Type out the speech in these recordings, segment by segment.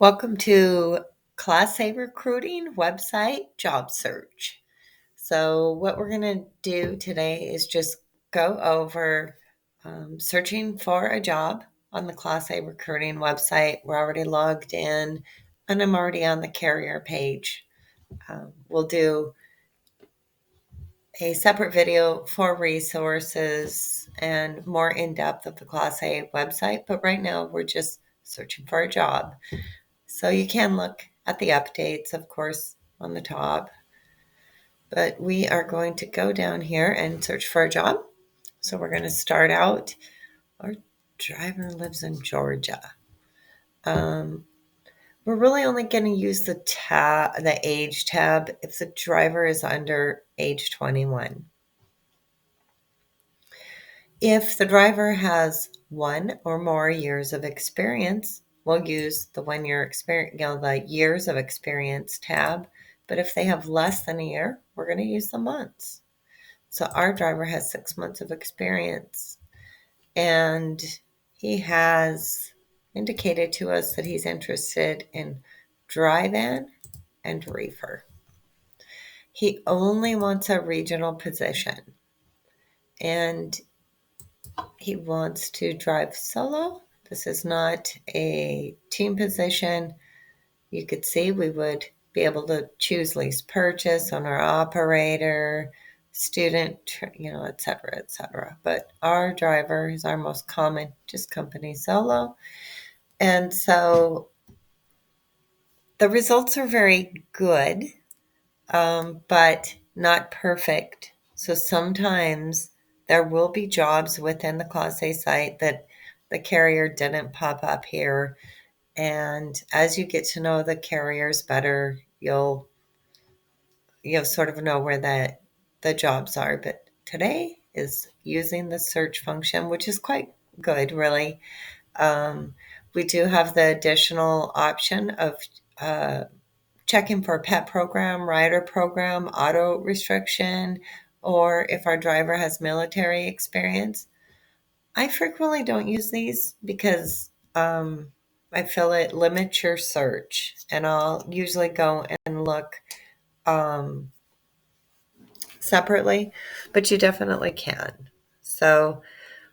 Welcome to Class A Recruiting website job search. So, what we're going to do today is just go over searching for a job on the Class A Recruiting website. We're already logged in and I'm already on the carrier page. We'll do a separate video for resources and more in depth of the Class A website, but right now we're just searching for a job. So you can look at the updates, of course, on the top. But we are going to go down here and search for a job. So we're going to start out. Our driver lives in Georgia. We're really only going to use the age tab if the driver is under age 21. If the driver has 1 or more years of experience, we'll use the 1 year experience, the years of experience tab. But if they have less than a year, we're going to use the months. So our driver has 6 months of experience, and he has indicated to us that he's interested in dry van and reefer. He only wants a regional position, and he wants to drive solo. This is not a team position. You could see we would be able to choose lease purchase, owner operator, student, et cetera, et cetera. But our driver is our most common, just company solo. And so the results are very good, but not perfect. So sometimes there will be jobs within the Class A site that the carrier didn't pop up here. And as you get to know the carriers better, you'll sort of know where the jobs are. But today is using the search function, which is quite good, really. We do have the additional option of checking for pet program, rider program, auto restriction, or if our driver has military experience. I frequently don't use these because I feel it limits your search, and I'll usually go and look separately, but you definitely can. So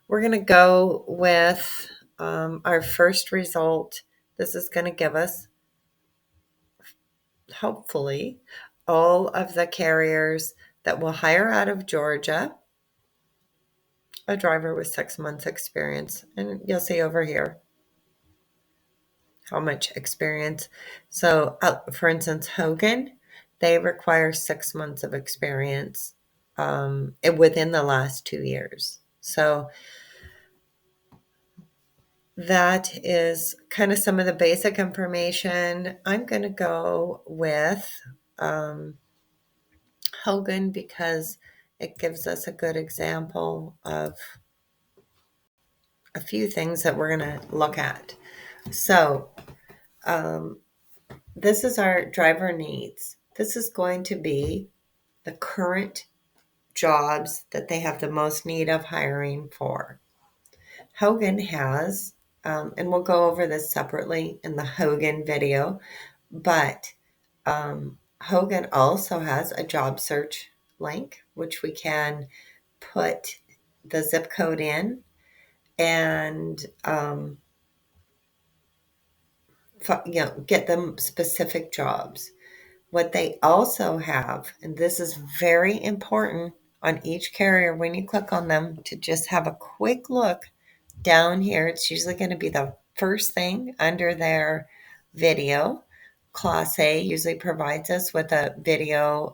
we're going to go with our first result. This is going to give us, hopefully, all of the carriers that will hire out of Georgia a driver with 6 months experience. And you'll see over here how much experience. So, for instance, Hogan, they require 6 months of experience within the last 2 years. So that is kind of some of the basic information. I'm going to go with Hogan because it gives us a good example of a few things that we're going to look at. So this is our driver needs. This is going to be the current jobs that they have the most need of hiring for. Hogan has, and we'll go over this separately in the Hogan video, but Hogan also has a job search link, which we can put the zip code in and get them specific jobs. What they also have, and this is very important on each carrier when you click on them, to just have a quick look down here. It's usually going to be the first thing under their video. Class A usually provides us with a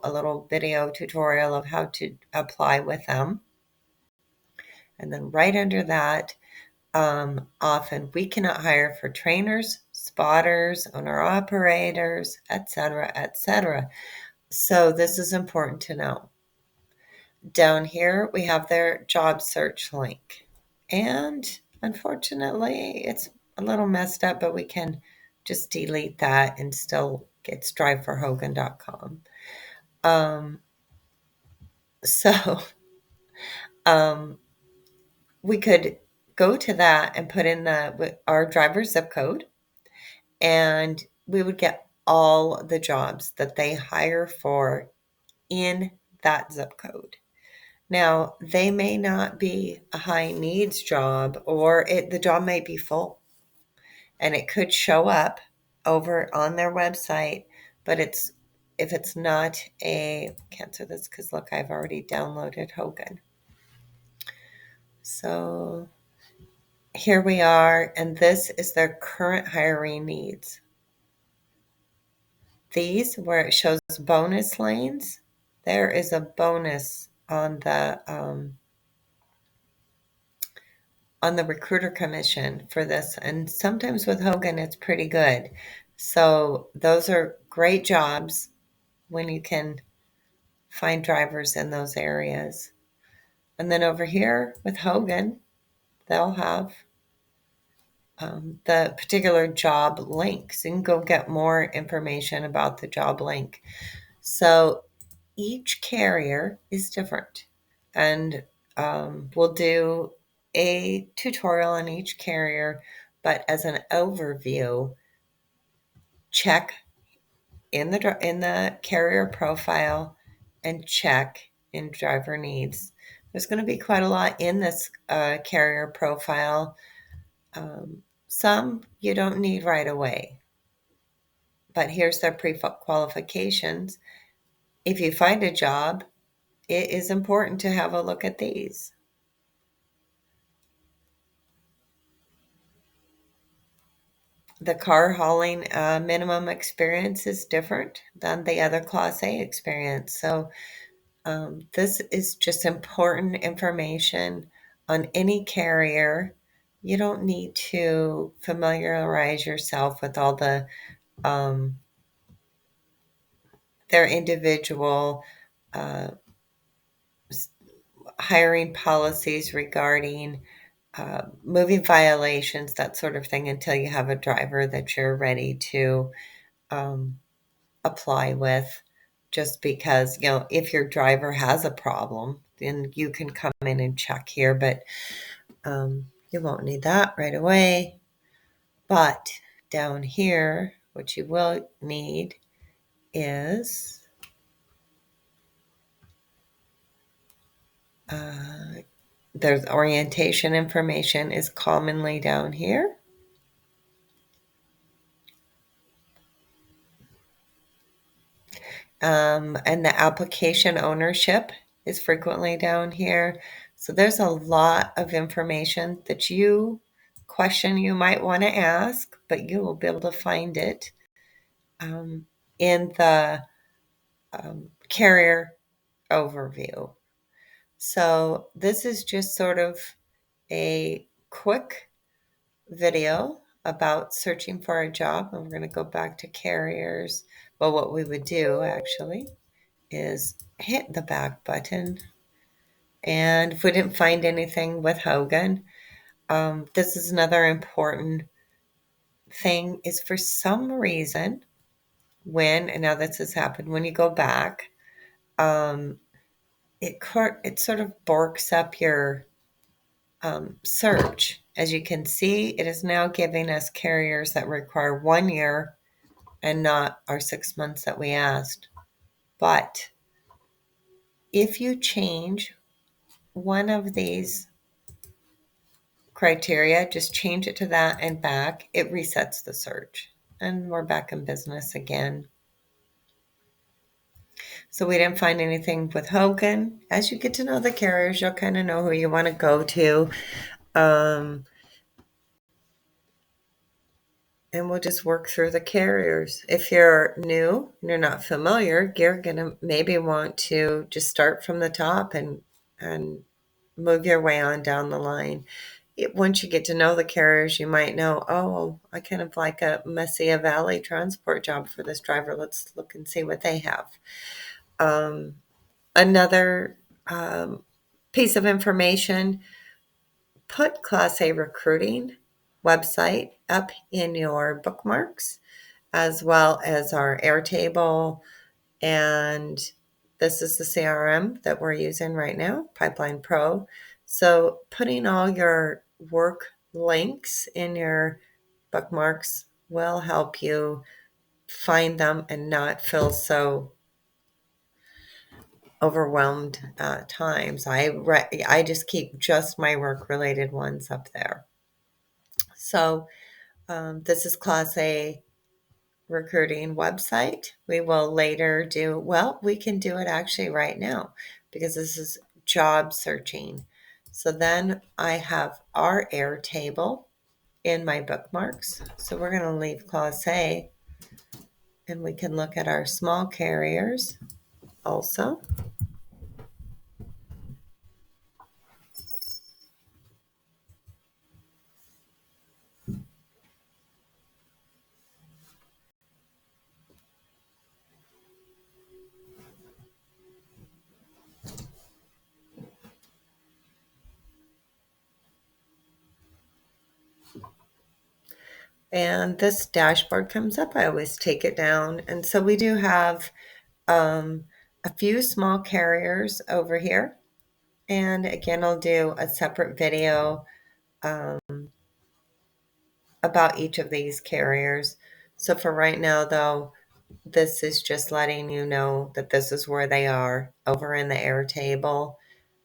little video tutorial of how to apply with them. And then right under that, often we cannot hire for trainers, spotters, owner operators, etc., etc. So this is important to know. Down here, we have their job search link. And unfortunately, it's a little messed up, but we can just delete that and still get striveforhogan.com. So we could go to that and put in our driver's zip code. and we would get all the jobs that they hire for in that zip code. Now, they may not be a high needs job, or the job might be full, and it could show up over on their website, but if it's not can't say this because look, I've already downloaded Hogan. So here we are, and this is their current hiring needs. These, where it shows bonus lanes, there is a bonus on the recruiter commission for this, and sometimes with Hogan it's pretty good. So those are great jobs when you can find drivers in those areas. And then over here with Hogan, they'll have the particular job link. So you can go get more information about the job link. So each carrier is different. And we'll do a tutorial on each carrier, but as an overview, check in the carrier profile and check in driver needs. There's going to be quite a lot in this carrier profile. Some you don't need right away, but here's their pre-qualifications. If you find a job, it is important to have a look at these. The car hauling minimum experience is different than the other Class A experience. So this is just important information on any carrier. You don't need to familiarize yourself with all their individual hiring policies regarding moving violations, that sort of thing, until you have a driver that you're ready to apply with. Just because, if your driver has a problem, then you can come in and check here, but you won't need that right away. But down here, what you will need is there's orientation information is commonly down here. And the application ownership is frequently down here. So there's a lot of information that you might want to ask, but you will be able to find it in the carrier overview. So this is just sort of a quick video about searching for a job. And we're going to go back to carriers. Well, what we would do actually is hit the back button. And if we didn't find anything with Hogan, this is another important thing, is for some reason, and now this has happened, when you go back, it sort of borks up your search. As you can see, it is now giving us carriers that require 1 year and not our 6 months that we asked. But if you change one of these criteria, just change it to that and back, it resets the search. And we're back in business again. So we didn't find anything with Hogan. As you get to know the carriers, you'll kind of know who you want to go to. And we'll just work through the carriers. If you're new and you're not familiar, you're going to maybe want to just start from the top and move your way on down the line. Once you get to know the carriers, you might know, oh, I kind of like a Mesilla Valley transport job for this driver. Let's look and see what they have. Another piece of information, put Class A recruiting website up in your bookmarks, as well as our Airtable. And this is the CRM that we're using right now, Pipeline Pro. So putting all your work links in your bookmarks will help you find them and not feel so overwhelmed at times. I just keep just my work related ones up there. So this is Class A recruiting website. We will later do, well, we can do it actually right now because this is job searching. So then I have our Airtable in my bookmarks. So we're going to leave Class A and we can look at our small carriers also. And this dashboard comes up. I always take it down. And so we do have a few small carriers over here. And again, I'll do a separate video um, about each of these carriers. So for right now, though, this is just letting you know that this is where they are over in the Airtable.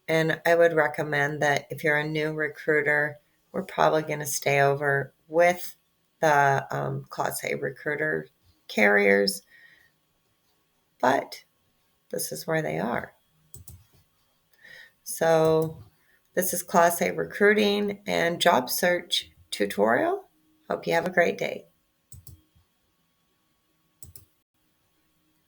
And I would recommend that if you're a new recruiter, we're probably going to stay over with the Class A recruiter carriers, but this is where they are. So this is Class A recruiting and job search tutorial. Hope you have a great day.